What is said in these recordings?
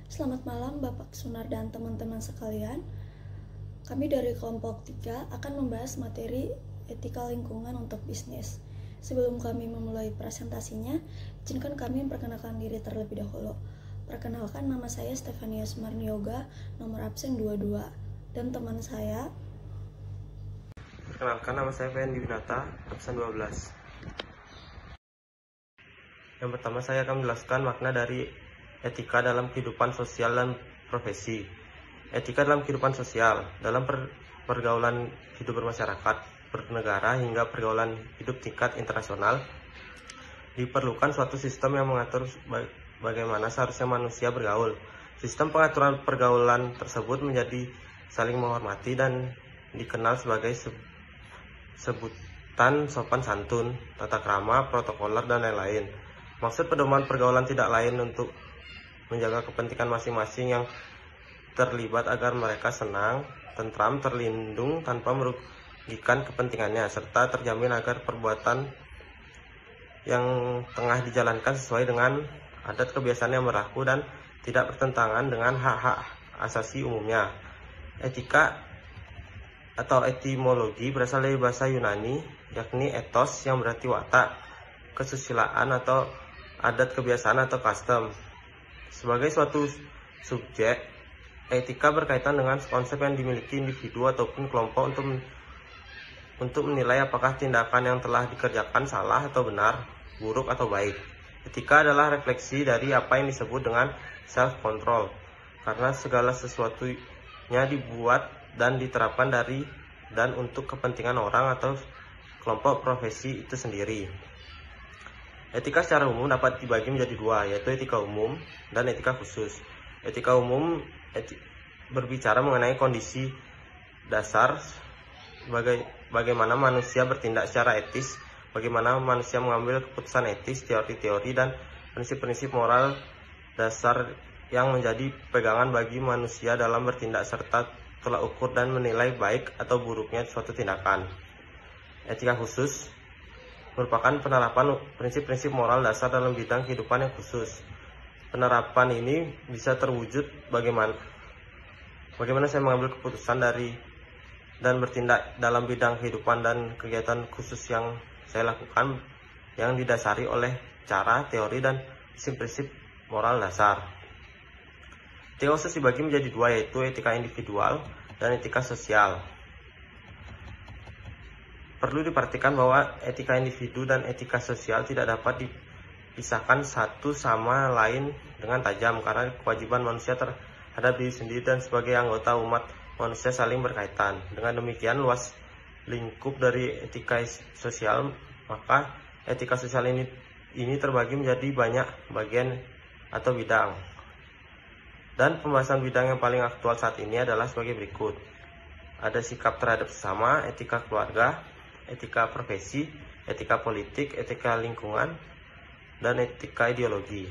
Selamat malam Bapak Sunar dan teman-teman sekalian. Kami dari kelompok 3 akan membahas materi etika lingkungan untuk bisnis. Sebelum kami memulai presentasinya, izinkan kami memperkenalkan diri terlebih dahulu. Perkenalkan, nama saya Stefania Sumarnioga, nomor absen 22. Dan teman saya... Perkenalkan, nama saya Fendi Winata, absen 12. Yang pertama, saya akan menjelaskan makna dari etika dalam kehidupan sosial dan profesi. Etika dalam kehidupan sosial, dalam pergaulan hidup bermasyarakat, bernegara, hingga pergaulan hidup tingkat internasional, diperlukan suatu sistem yang mengatur bagaimana seharusnya manusia bergaul. Sistem pengaturan pergaulan tersebut menjadi saling menghormati dan dikenal sebagai sebutan sopan santun, tata krama, protokoler, dan lain-lain. Maksud pedoman pergaulan tidak lain untuk menjaga kepentingan masing-masing yang terlibat agar mereka senang, tentram, terlindung tanpa merugikan kepentingannya, serta terjamin agar perbuatan yang tengah dijalankan sesuai dengan adat kebiasaan yang berlaku dan tidak bertentangan dengan hak-hak asasi umumnya. Etika atau etimologi berasal dari bahasa Yunani, yakni ethos yang berarti watak, kesusilaan atau adat kebiasaan atau custom. Sebagai suatu subjek, etika berkaitan dengan konsep yang dimiliki individu ataupun kelompok untuk menilai apakah tindakan yang telah dikerjakan salah atau benar, buruk atau baik. Etika adalah refleksi dari apa yang disebut dengan self-control, karena segala sesuatunya dibuat dan diterapkan dari dan untuk kepentingan orang atau kelompok profesi itu sendiri. Etika secara umum dapat dibagi menjadi dua, yaitu etika umum dan etika khusus. Etika umum berbicara mengenai kondisi dasar bagaimana manusia bertindak secara etis, bagaimana manusia mengambil keputusan etis, teori-teori, dan prinsip-prinsip moral dasar yang menjadi pegangan bagi manusia dalam bertindak serta tolak ukur dan menilai baik atau buruknya suatu tindakan. Etika khusus merupakan penerapan prinsip-prinsip moral dasar dalam bidang kehidupan yang khusus. Penerapan ini bisa terwujud bagaimana saya mengambil keputusan dan bertindak dalam bidang kehidupan dan kegiatan khusus yang saya lakukan yang didasari oleh cara, teori, dan prinsip-prinsip moral dasar. Etika khusus dibagi menjadi dua, yaitu etika individual dan etika sosial. Perlu diperhatikan bahwa etika individu dan etika sosial tidak dapat dipisahkan satu sama lain dengan tajam, karena kewajiban manusia terhadap diri sendiri dan sebagai anggota umat manusia saling berkaitan. Dengan demikian, luas lingkup dari etika sosial, maka etika sosial ini terbagi menjadi banyak bagian atau bidang. Dan pembahasan bidang yang paling aktual saat ini adalah sebagai berikut. Ada sikap terhadap sesama, etika keluarga, etika profesi, etika politik, etika lingkungan, dan etika ideologi.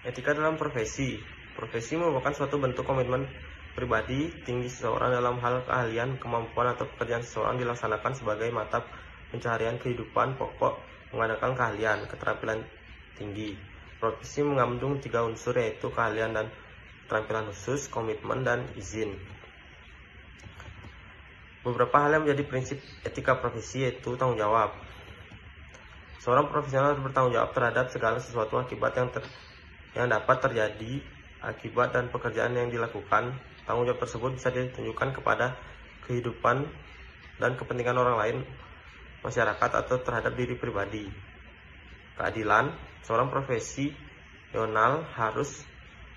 Etika dalam profesi. Profesi merupakan suatu bentuk komitmen pribadi tinggi seseorang dalam hal keahlian, kemampuan, atau pekerjaan seseorang dilaksanakan sebagai mata pencaharian kehidupan pokok mengandalkan keahlian, keterampilan tinggi. Profesi mengandung 3 unsur, yaitu keahlian dan keterampilan khusus, komitmen, dan izin. Beberapa hal yang menjadi prinsip etika profesi yaitu tanggung jawab. Seorang profesional harus bertanggung jawab terhadap segala sesuatu akibat yang dapat terjadi akibat dan pekerjaan yang dilakukan. Tanggung jawab tersebut bisa ditunjukkan kepada kehidupan dan kepentingan orang lain, masyarakat, atau terhadap diri pribadi. Keadilan. Seorang profesional harus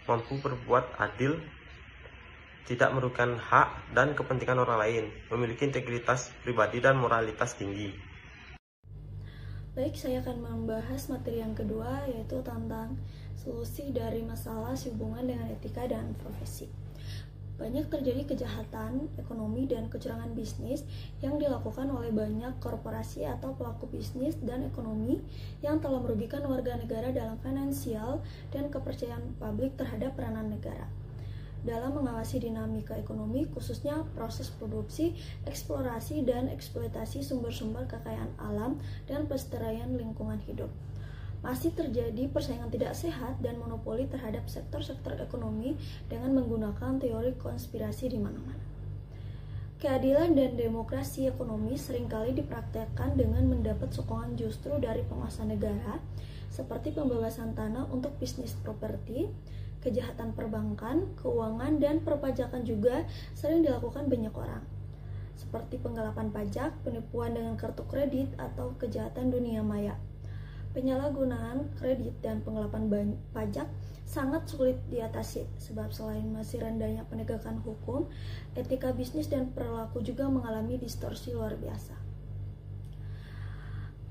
mampu berbuat adil, tidak merugikan hak dan kepentingan orang lain, memiliki integritas pribadi dan moralitas tinggi. Baik, saya akan membahas materi yang kedua, yaitu tentang solusi dari masalah sehubungan dengan etika dan profesi. Banyak terjadi kejahatan ekonomi dan kecurangan bisnis yang dilakukan oleh banyak korporasi atau pelaku bisnis dan ekonomi yang telah merugikan warga negara dalam finansial dan kepercayaan publik terhadap peranan negara dalam mengawasi dinamika ekonomi, khususnya proses produksi, eksplorasi, dan eksploitasi sumber-sumber kekayaan alam dan pelestarian lingkungan hidup. masih terjadi persaingan tidak sehat dan monopoli terhadap sektor-sektor ekonomi dengan menggunakan teori konspirasi di mana-mana. Keadilan dan demokrasi ekonomi seringkali dipraktekkan dengan mendapat sokongan justru dari penguasa negara, seperti pembebasan tanah untuk bisnis properti, kejahatan perbankan, keuangan, dan perpajakan juga sering dilakukan banyak orang, seperti penggelapan pajak, penipuan dengan kartu kredit, atau kejahatan dunia maya. Penyalahgunaan kredit dan penggelapan pajak sangat sulit diatasi, sebab selain masih rendahnya penegakan hukum, etika bisnis dan perilaku juga mengalami distorsi luar biasa.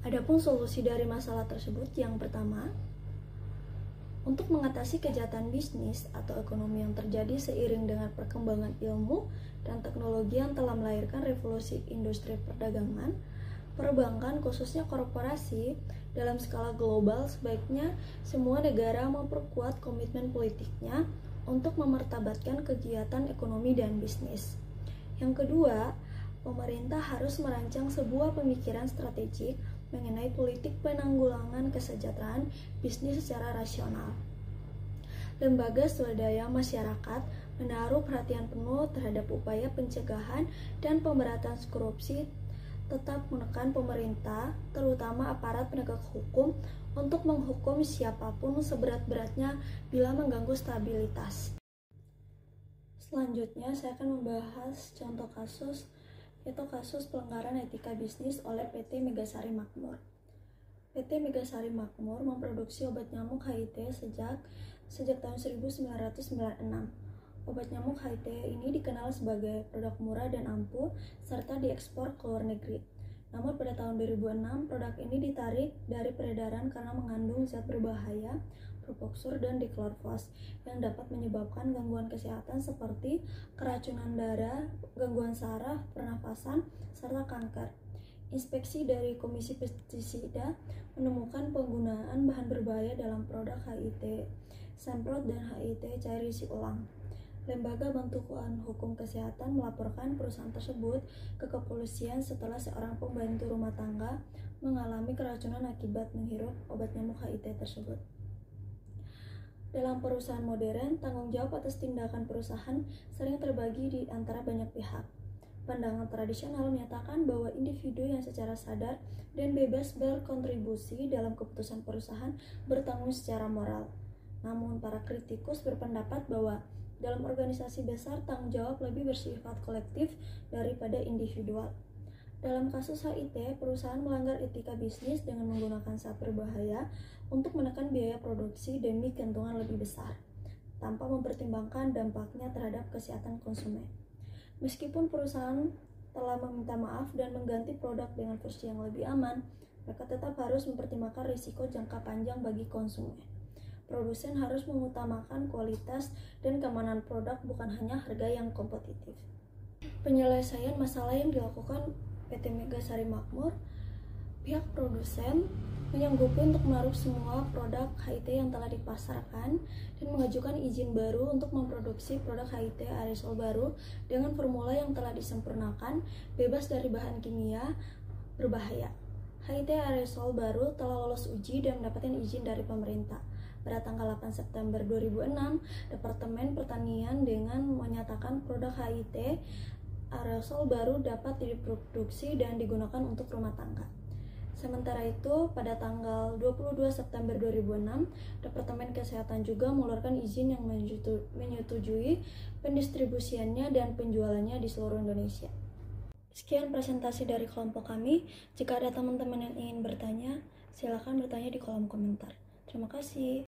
Adapun solusi dari masalah tersebut, yang pertama, untuk mengatasi kejahatan bisnis atau ekonomi yang terjadi seiring dengan perkembangan ilmu dan teknologi yang telah melahirkan revolusi industri perdagangan, perbankan khususnya korporasi dalam skala global, sebaiknya semua negara memperkuat komitmen politiknya untuk memartabatkan kegiatan ekonomi dan bisnis. Yang kedua, pemerintah harus merancang sebuah pemikiran strategik mengenai politik penanggulangan kesejahteraan bisnis secara rasional. Lembaga swadaya masyarakat menaruh perhatian penuh terhadap upaya pencegahan dan pemberantasan korupsi, tetap menekan pemerintah, terutama aparat penegak hukum, untuk menghukum siapapun seberat-beratnya bila mengganggu stabilitas. Selanjutnya, saya akan membahas contoh kasus, yaitu kasus pelanggaran etika bisnis oleh PT Megasari Makmur. PT Megasari Makmur memproduksi obat nyamuk HIT sejak tahun 1996. Obat nyamuk HIT ini dikenal sebagai produk murah dan ampuh serta diekspor ke luar negeri. Namun pada tahun 2006, produk ini ditarik dari peredaran karena mengandung zat berbahaya, propoxur dan diklorvos, yang dapat menyebabkan gangguan kesehatan seperti keracunan darah, gangguan saraf, pernafasan, serta kanker. Inspeksi dari Komisi Pestisida menemukan penggunaan bahan berbahaya dalam produk HIT semprot dan HIT cair isi ulang. Lembaga Bantuan Hukum Kesehatan melaporkan perusahaan tersebut ke kepolisian setelah seorang pembantu rumah tangga mengalami keracunan akibat menghirup obat nyamuk HIT tersebut. Dalam perusahaan modern, tanggung jawab atas tindakan perusahaan sering terbagi di antara banyak pihak. Pandangan tradisional menyatakan bahwa individu yang secara sadar dan bebas berkontribusi dalam keputusan perusahaan bertanggung secara moral. Namun, para kritikus berpendapat bahwa dalam organisasi besar, tanggung jawab lebih bersifat kolektif daripada individual. Dalam kasus HIT, perusahaan melanggar etika bisnis dengan menggunakan zat berbahaya untuk menekan biaya produksi demi keuntungan lebih besar, tanpa mempertimbangkan dampaknya terhadap kesehatan konsumen. Meskipun perusahaan telah meminta maaf dan mengganti produk dengan versi yang lebih aman, mereka tetap harus mempertimbangkan risiko jangka panjang bagi konsumen. Produsen harus mengutamakan kualitas dan keamanan produk, bukan hanya harga yang kompetitif. Penyelesaian masalah yang dilakukan PT Megasari Makmur, pihak produsen menyanggupi untuk menaruh semua produk HIT yang telah dipasarkan dan mengajukan izin baru untuk memproduksi produk HIT aerosol baru dengan formula yang telah disempurnakan, bebas dari bahan kimia berbahaya. HIT aerosol baru telah lolos uji dan mendapatkan izin dari pemerintah. Pada tanggal 8 September 2006, Departemen Pertanian dengan menyatakan produk HIT aerosol baru dapat diproduksi dan digunakan untuk rumah tangga. Sementara itu, pada tanggal 22 September 2006, Departemen Kesehatan juga mengeluarkan izin yang menyetujui pendistribusiannya dan penjualannya di seluruh Indonesia. Sekian presentasi dari kelompok kami. Jika ada teman-teman yang ingin bertanya, silakan bertanya di kolom komentar. Terima kasih.